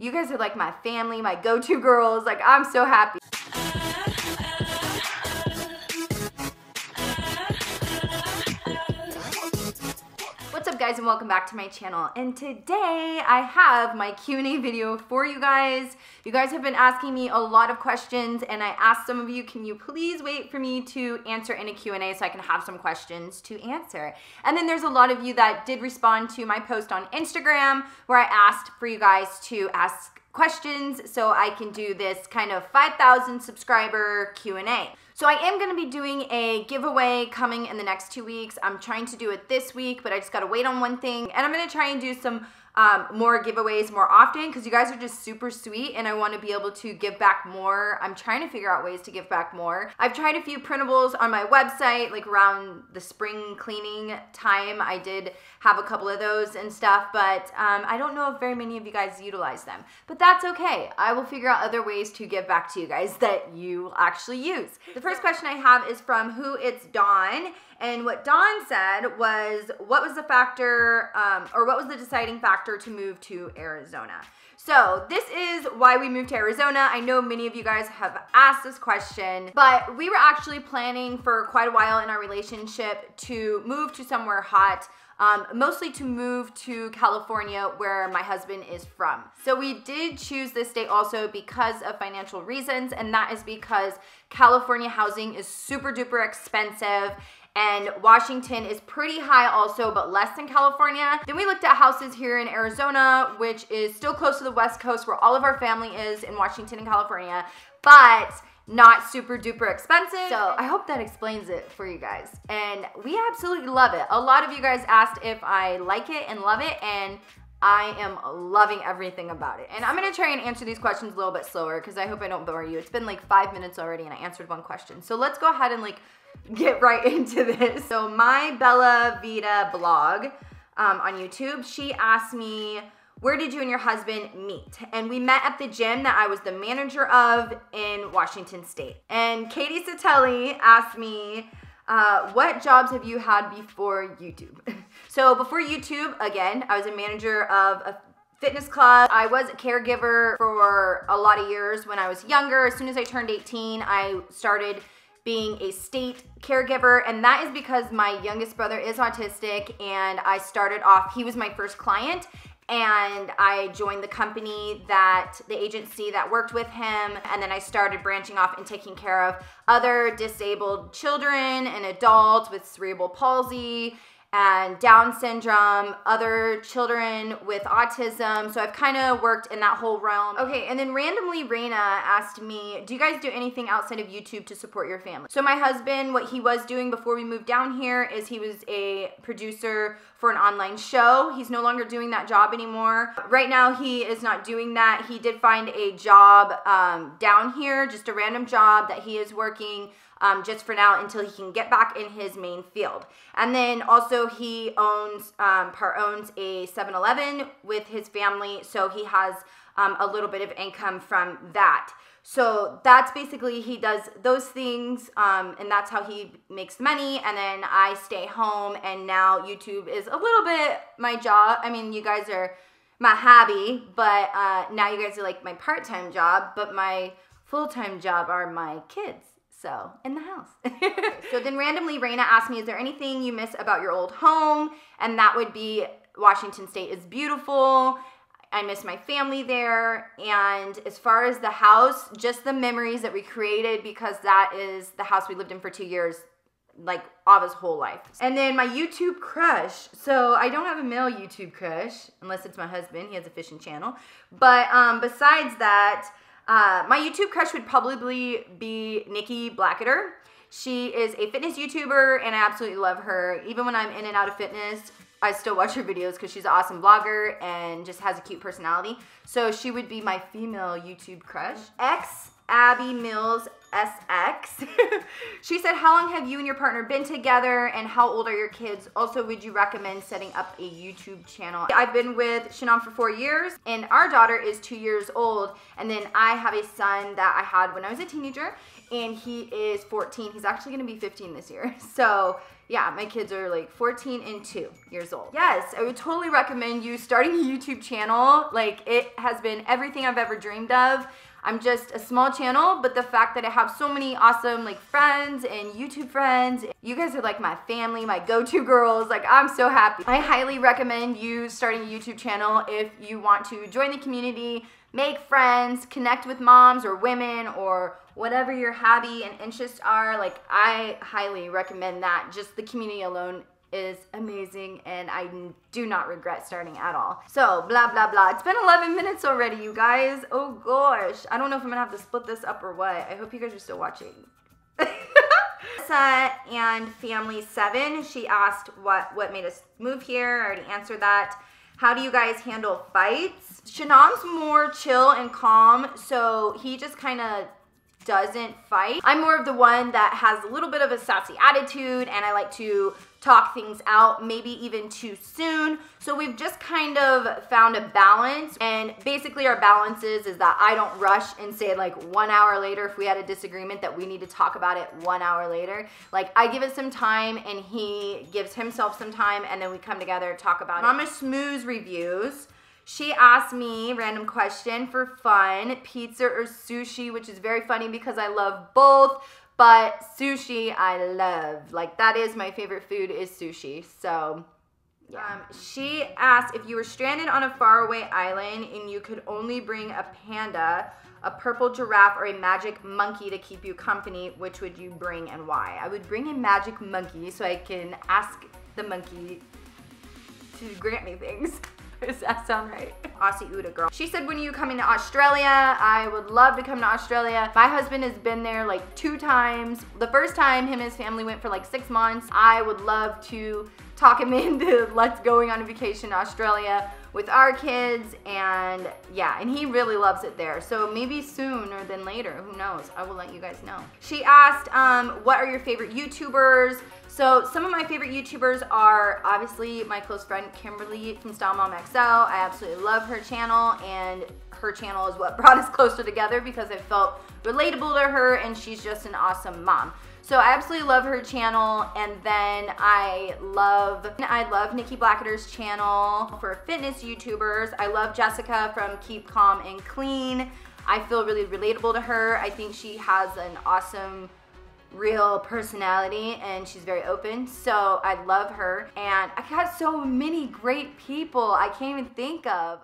You guys are like my family, my go-to girls. Like, I'm so happy. What's up, guys, and welcome back to my channel. And today I have my Q&A video for you guys. You guys have been asking me a lot of questions, and I asked some of you, can you please wait for me to answer in a Q&A so I can have some questions to answer? And then there's a lot of you that did respond to my post on Instagram where I asked for you guys to ask questions so I can do this kind of 5,000 subscriber Q&A. So I am gonna be doing a giveaway coming in the next 2 weeks. I'm trying to do it this week, but I just gotta wait on one thing. And I'm gonna try and do some more giveaways more often because you guys are just super sweet and I want to be able to give back more. I'm trying to figure out ways to give back more. I've tried a few printables on my website, like around the spring cleaning time. I did have a couple of those and stuff, but I don't know if very many of you guys utilize them. But that's okay. I will figure out other ways to give back to you guys that you actually use. The first question I have is from Who It's Dawn. And what Dawn said was, what was the factor, or what was the deciding factor to move to Arizona? So this is why we moved to Arizona. I know many of you guys have asked this question, but we were actually planning for quite a while in our relationship to move to somewhere hot. Mostly to move to California where my husband is from. So we did choose this state also because of financial reasons, and that is because California housing is super duper expensive. And Washington is pretty high also, but less than California. Then we looked at houses here in Arizona, which is still close to the West Coast where all of our family is in Washington and California, but not super duper expensive. So I hope that explains it for you guys. And we absolutely love it. A lot of you guys asked if I like it and love it, and I am loving everything about it. And I'm gonna try and answer these questions a little bit slower because I hope I don't bore you. It's been like 5 minutes already and I answered one question. So let's go ahead and get right into this. So my Bella Vita blog on YouTube, she asked me, where did you and your husband meet? And we met at the gym that I was the manager of in Washington State. And Katie Satelli asked me, what jobs have you had before YouTube? So before YouTube, again, I was a manager of a fitness club. I was a caregiver for a lot of years when I was younger. As soon as I turned 18, I started being a state caregiver, and that is because my youngest brother is autistic, and I started off, he was my first client, and I joined the company the agency that worked with him, and then I started branching off and taking care of other disabled children and adults with cerebral palsy and Down syndrome, other children with autism. So I've kind of worked in that whole realm. Okay, and then randomly Raina asked me, do you guys do anything outside of YouTube to support your family? So my husband, what he was doing before we moved down here is he was a producer for an online show. He's no longer doing that job anymore. Right now he is not doing that. He did find a job down here, just a random job that he is working just for now until he can get back in his main field. And then also he owns a 7-Eleven with his family, so he has a little bit of income from that. So that's basically, he does those things, and that's how he makes money. And then I stay home, and now YouTube is a little bit my job. I mean, you guys are my hobby, but now you guys are like my part-time job, but my full-time job are my kids. So, in the house. So then randomly Raina asked me, is there anything you miss about your old home? And that would be Washington State is beautiful. I miss my family there. And as far as the house, just the memories that we created, because that is the house we lived in for 2 years, like Ava's whole life. And then my YouTube crush. So I don't have a male YouTube crush, unless it's my husband. He has a fishing channel. But besides that, my YouTube crush would probably be Nikki Blacketer. She is a fitness YouTuber, and I absolutely love her. Even when I'm in and out of fitness, I still watch her videos because she's an awesome blogger and just has a cute personality. So she would be my female YouTube crush. Abby Mills SX. She said, how long have you and your partner been together, and how old are your kids? Also, would you recommend setting up a YouTube channel? I've been with Shannon for 4 years, and our daughter is 2 years old, and then I have a son that I had when I was a teenager, and he is 14. He's actually gonna be 15 this year. So yeah, my kids are like 14 and 2 years old. Yes, I would totally recommend you starting a YouTube channel. Like, it has been everything I've ever dreamed of. I'm just a small channel, but the fact that I have so many awesome like friends and YouTube friends, you guys are like my family, my go-to girls. Like, I'm so happy. I highly recommend you starting a YouTube channel if you want to join the community, make friends, connect with moms or women or whatever your hobby and interests are. Like, I highly recommend that. Just the community alone is amazing, and I do not regret starting at all. So, blah, blah, blah. It's been 11 minutes already, you guys. Oh, gosh. I don't know if I'm going to have to split this up or what. I hope you guys are still watching. And family 7, she asked what made us move here. I already answered that. How do you guys handle fights? Shanam's more chill and calm, so he just kind of doesn't fight. I'm more of the one that has a little bit of a sassy attitude, and I like to talk things out, maybe even too soon. So we've just kind of found a balance, and basically our balance is that I don't rush and say like 1 hour later if we had a disagreement that we need to talk about it 1 hour later. Like, I give it some time and he gives himself some time, and then we come together, talk about it. Mama Schmooze reviews. She asked me, random question for fun, pizza or sushi, which is very funny because I love both, but sushi I love. Like, that is my favorite food, is sushi. So, yeah. She asked, if you were stranded on a faraway island and you could only bring a panda, a purple giraffe, or a magic monkey to keep you company, which would you bring and why? I would bring a magic monkey so I can ask the monkey to grant me things. Does that sound right? Aussie Uda girl. She said, when are you coming to Australia? I would love to come to Australia. My husband has been there like 2 times. The first time, him and his family went for like 6 months. I would love to talk him into let's going on a vacation to Australia with our kids, and yeah, and he really loves it there. So maybe sooner than later, who knows? I will let you guys know. She asked, what are your favorite YouTubers? So some of my favorite YouTubers are obviously my close friend Kimberly from Style Mom XL. I absolutely love her channel, and her channel is what brought us closer together because I felt relatable to her, and she's just an awesome mom. So I absolutely love her channel, and then I love Nikki Blackadder's channel for fitness YouTubers. I love Jessica from Keep Calm and Clean. I feel really relatable to her. I think she has an awesome, real personality, and she's very open, so I love her. And I got so many great people I can't even think of.